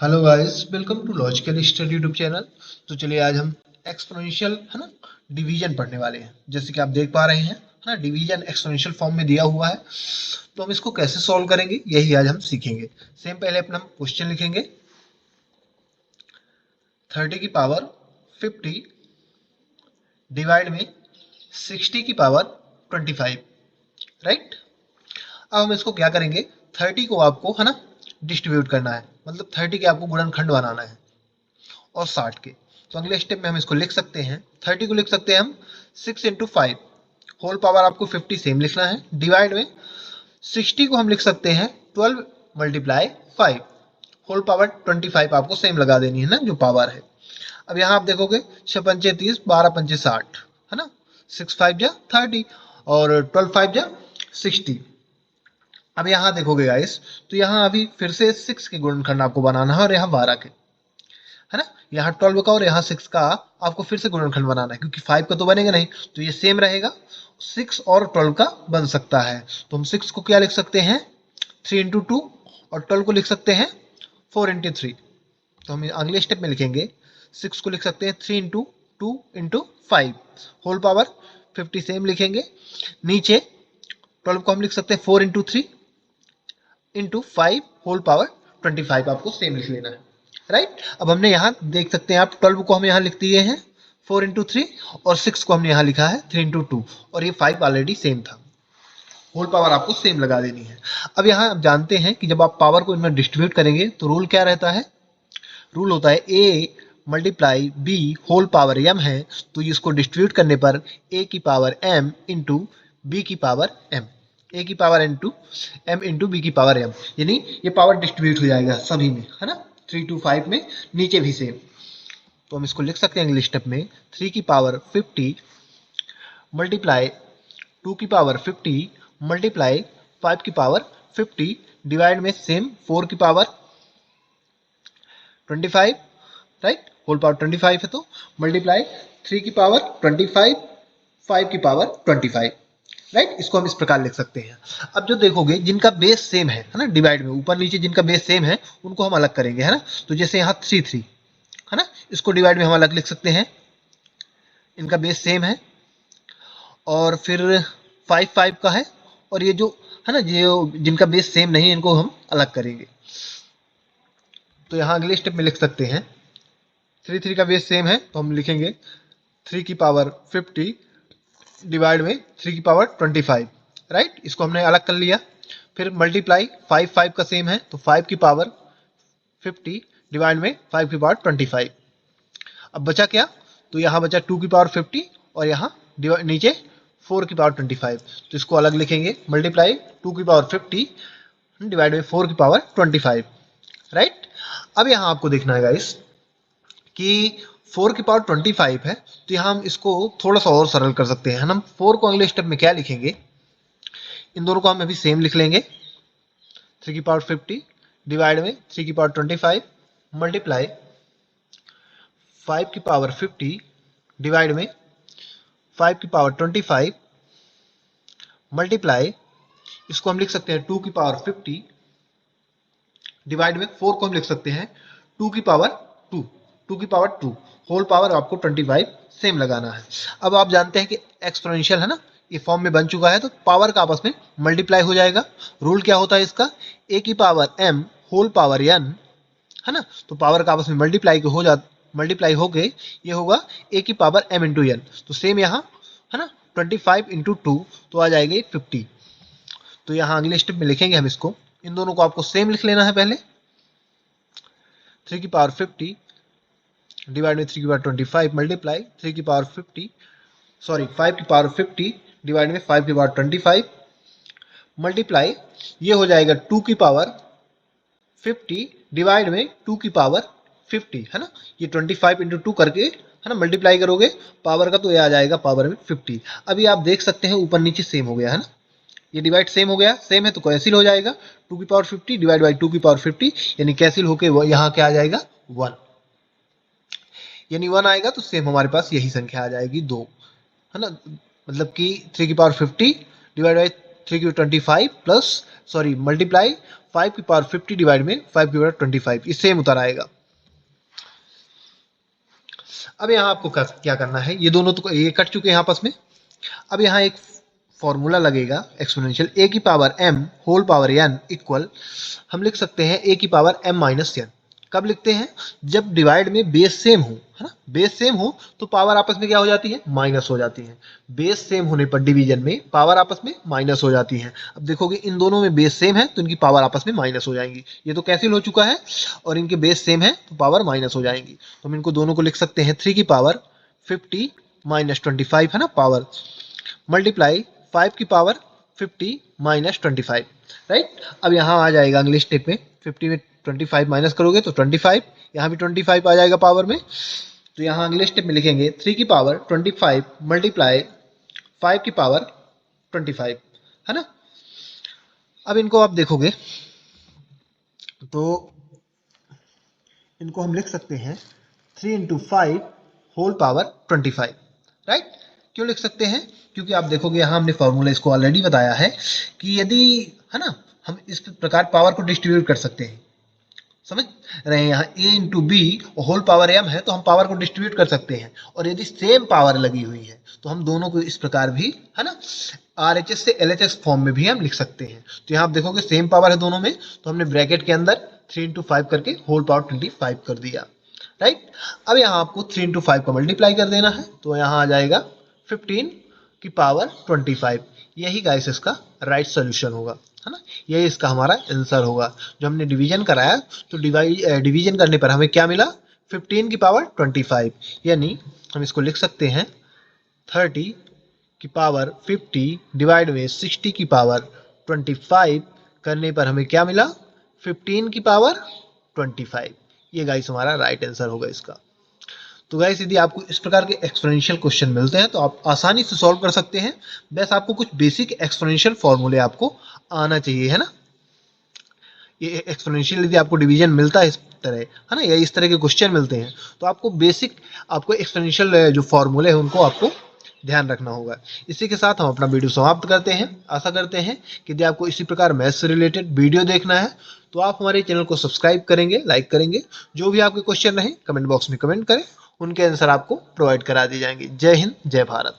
Hello guys, welcome to logical study YouTube channel. तो चलिए आज हम एक्सपोनेंशियल है ना डिवीजन पढ़ने वाले हैं। जैसे कि आप देख पा रहे हैं है ना, डिवीजन एक्सपोनेंशियल फॉर्म में दिया हुआ है। तो हम इसको कैसे सॉल्व करेंगे यही आज हम सीखेंगे। सेम पहले अपना हम क्वेश्चन लिखेंगे। 30 की पावर 50 डिवाइड में 60 की पावर 25, राइट। अब हम इसको क्या करेंगे, 30 को आपको है ना डिस्ट्रीब्यूट करना है, मतलब 30 के आपको गुणनखंड बनाना है और 60 के। तो अगले स्टेप में हम इसको लिख सकते हैं, 30 को लिख सकते हैं हम 6 × 5 होल पावर आपको 50 सेम लिखना है, डिवाइड में 60 को हम लिख सकते हैं 12 × 5 होल पावर 25 आपको सेम लगा देनी है ना, जो पावर है। अब यहाँ आप देखोगे 6 पंचे 30, 12 पंचे 60 है ना, 6 5 जा 30 और 12 5 जा 60। अब यहाँ देखोगे गाइस, तो यहाँ अभी फिर से 6 के गुणनखंड आपको बनाना है और यहाँ 12 के, है ना। यहाँ 12 का और यहाँ 6 का आपको फिर से गुणनखंड बनाना है, क्योंकि 5 का तो बनेगा नहीं, तो ये सेम रहेगा। 6 और 12 का बन सकता है, तो हम 6 को क्या लिख सकते हैं 3 × 2 और 12 को लिख सकते हैं 4 × 3। तो हम अगले स्टेप में लिखेंगे, 6 को लिख सकते हैं 3 × 2 × 5 होल पावर 50 सेम लिखेंगे। नीचे 12 को हम लिख सकते हैं 4 × 3 × 5 होल पावर 25 आपको सेम लिख लेना है, राइट। अब हमने यहाँ देख सकते हैं आप, 12 को हम यहाँ लिख दिए हैं 4 × 3 और 6 को हमने यहाँ लिखा है 3 × 2 और ये 5 ऑलरेडी सेम था। होल पावर आपको सेम लगा देनी है। अब यहाँ आप जानते हैं कि जब आप पावर को इनमें डिस्ट्रीब्यूट करेंगे तो रूल क्या रहता है, रूल होता है a multiply b whole power m है, तो इसको डिस्ट्रीब्यूट करने पर a की पावर m इंटू बी की पावर m, a की power into m into B की पावर m, यानी ये पावर डिस्ट्रीब्यूट हो जाएगा सभी में, है ना, 3 to 5 में, नीचे भी सेम। तो हम इसको लिख सकते हैं इंग्लिश स्टेप में 3 की पावर 50 मल्टीप्लाई 2 की पावर 50 मल्टीप्लाई 5 की पावर 50 डिवाइड में सेम 4 की पावर 25, राइट, होल पावर 25 है, तो मल्टीप्लाई 3 की पावर 25 5 की पावर 25, राइट। इसको हम इस प्रकार लिख सकते हैं। अब जो देखोगे जिनका बेस सेम है ना, डिवाइड में ऊपर नीचे जिनका बेस सेम है उनको हम अलग करेंगे, है ना। तो जैसे यहाँ 3 3 है ना, इसको डिवाइड में हम अलग लिख सकते हैं, इनका बेस सेम है। और फिर 5 5 का है, और ये जो है ना, जो जिनका बेस सेम नहीं है इनको हम अलग करेंगे। तो यहाँ अगले स्टेप में लिख सकते हैं 3 3 का बेस सेम है, तो हम लिखेंगे 3 की पावर 50 डिवाइड में 3 की पावर 25, राइट। इसको हमने अलग कर लिया। फिर मल्टीप्लाई 5 5 का सेम है, तो 5 की पावर 50 डिवाइड में 5 की पावर 25। अब बचा क्या, तो यहाँ बचा 2 की पावर 50 और यहाँ नीचे 4 की पावर 25, तो इसको अलग लिखेंगे, मल्टीप्लाई 2 की पावर 50 डिवाइड में 4 की पावर 25, राइट। अब यहाँ आपको देखना है गाइस कि 4 की पावर 25 है, तो यहाँ हम इसको थोड़ा सा और सरल कर सकते हैं। हम 4 को अगले स्टेप में क्या लिखेंगे, इन दोनों को हम अभी सेम लिख लेंगे, 3 की पावर 50 डिवाइड में 3 की पावर 25 मल्टीप्लाई 5 की पावर 50 डिवाइड में 5 की पावर 25 मल्टीप्लाई, इसको हम लिख सकते हैं 2 की पावर 50 डिवाइड में 4 को हम लिख सकते हैं 2 की पावर 2 2 की पावर 2 होल पावर आपको 25 सेम लगाना है। अब आप जानते हैं कि एक्सपोनेंशियल है ना, ये फॉर्म में बन चुका है, तो पावर का आपस में मल्टीप्लाई हो जाएगा। रूल क्या होता है इसका, a की power m whole power n, है ना, तो पावर का आपस में मल्टीप्लाई हो गए, ये होगा a की पावर m इंटू n। तो सेम यहाँ है ना 25 इंटू 2 तो आ जाएगी 50। तो यहाँ अगले स्टेप में लिखेंगे हम इसको, इन दोनों को आपको सेम लिख लेना है पहले, 3 की पावर 50 डिवाइड में 3 की पावर 25 मल्टीप्लाई 3 की पावर 50 सॉरी 5 की पावर 50 डिवाइड में 5 की पावर 25 मल्टीप्लाई, ये हो जाएगा 2 की पावर 50 डिवाइड में 2 की पावर 50, है ना। ये 25 इंटू 2 करके है ना मल्टीप्लाई करोगे पावर का, तो ये आ जाएगा पावर में 50। अभी आप देख सकते हैं ऊपर नीचे सेम हो गया, है ना, ये डिवाइड सेम हो गया, सेम है तो कैंसिल हो जाएगा, 2 की पावर 50 डिवाइड बाई 2 की पावर 50, यानी कैंसिल होके यहाँ क्या आ जाएगा 1, यानी 1 आएगा, तो सेम हमारे पास यही संख्या आ जाएगी 2, है ना। मतलब कि 3 की पावर 50 डिवाइड बाई 3 की 25 प्लस मल्टीप्लाई 5 की पावर 50 डिवाइड में 5 की पावर 25, ये सेम उत्तर आएगा। अब यहाँ आपको क्या करना है, ये दोनों तो ये कट चुके हैं आपस में। अब यहाँ एक फॉर्मूला लगेगा एक्सपोनेंशियल a की power m whole power n equal, हम लिख सकते हैं a की पावर m माइनस n। कब लिखते हैं, जब डिवाइड में बेस सेम हो, है ना, बेस सेम हो तो पावर आपस में क्या हो जाती है, माइनस हो जाती है। बेस सेम होने पर डिवीजन में पावर आपस में माइनस हो जाती है। अब देखोगे इन दोनों में बेस सेम है तो इनकी पावर आपस में माइनस हो जाएंगी, ये तो कैंसिल हो चुका है, और इनके बेस सेम है तो पावर माइनस हो जाएंगी। तो हम इनको दोनों को लिख सकते हैं 3 की पावर 50 माइनस 25, है ना, पावर मल्टीप्लाई 5 की पावर 50 माइनस 25, राइट। अब यहाँ आ जाएगा अगले स्टेप में, 50 में 25 माइनस करोगे तो 25, यहाँ भी 25 आ जाएगा पावर में। तो यहाँ अगले स्टेप में लिखेंगे 3 की पावर 25 मल्टीप्लाई 5 की पावर 25, है ना। अब इनको आप देखोगे तो इनको हम लिख सकते हैं 3 इंटू 5 होल पावर 25, राइट। क्यों लिख सकते हैं, क्योंकि आप देखोगे यहाँ हमने फॉर्मूला इसको ऑलरेडी बताया है कि यदि, है ना, हम इस प्रकार पावर को डिस्ट्रीब्यूट कर सकते हैं, समझ रहे हैं, यहाँ a into B whole power m है तो हम पावर को डिस्ट्रीब्यूट कर सकते हैं। और यदि सेम पावर लगी हुई है तो हम दोनों को इस प्रकार भी, है ना, RHS से LHS फॉर्म में भी हम लिख सकते हैं। तो यहाँ आप देखोगे सेम पावर है दोनों में, तो हमने ब्रैकेट के अंदर 3 इंटू 5 करके होल पावर 25 कर दिया, राइट। अब यहाँ आपको 3 इंटू 5 का मल्टीप्लाई कर देना है, तो यहाँ आ जाएगा 15 की पावर 25। यही गाइस इसका राइट सोल्यूशन होगा, है ना, यही इसका हमारा आंसर होगा। जो हमने डिवीजन कराया तो डिवीजन करने पर हमें क्या मिला, 15 की पावर 25, यानी हम इसको लिख सकते हैं 30 की पावर 50 डिवाइड में 60 की पावर 25 करने पर हमें क्या मिला, 15 की पावर 25। ये गाइस हमारा राइट आंसर होगा इसका। तो गाइस यदि आपको इस प्रकार के एक्सपोनेंशियल क्वेश्चन मिलते हैं तो आप आसानी से सॉल्व कर सकते हैं। बस आपको कुछ बेसिक एक्सपोनेंशियल फॉर्मूले आपको आना चाहिए, है ना। ये एक्सपोनेंशियल यदि आपको डिवीजन मिलता है इस तरह, है ना, या इस तरह के क्वेश्चन मिलते हैं तो आपको बेसिक आपको एक्सपोनेंशियल जो फॉर्मूले हैं उनको आपको ध्यान रखना होगा। इसी के साथ हम अपना वीडियो समाप्त करते हैं। आशा करते हैं कि यदि आपको इसी प्रकार मैथ्स से रिलेटेड वीडियो देखना है तो आप हमारे चैनल को सब्सक्राइब करेंगे, लाइक करेंगे। जो भी आपके क्वेश्चन रहे कमेंट बॉक्स में कमेंट करें, उनके आंसर आपको प्रोवाइड करा दिए जाएंगे। जय हिंद, जय भारत।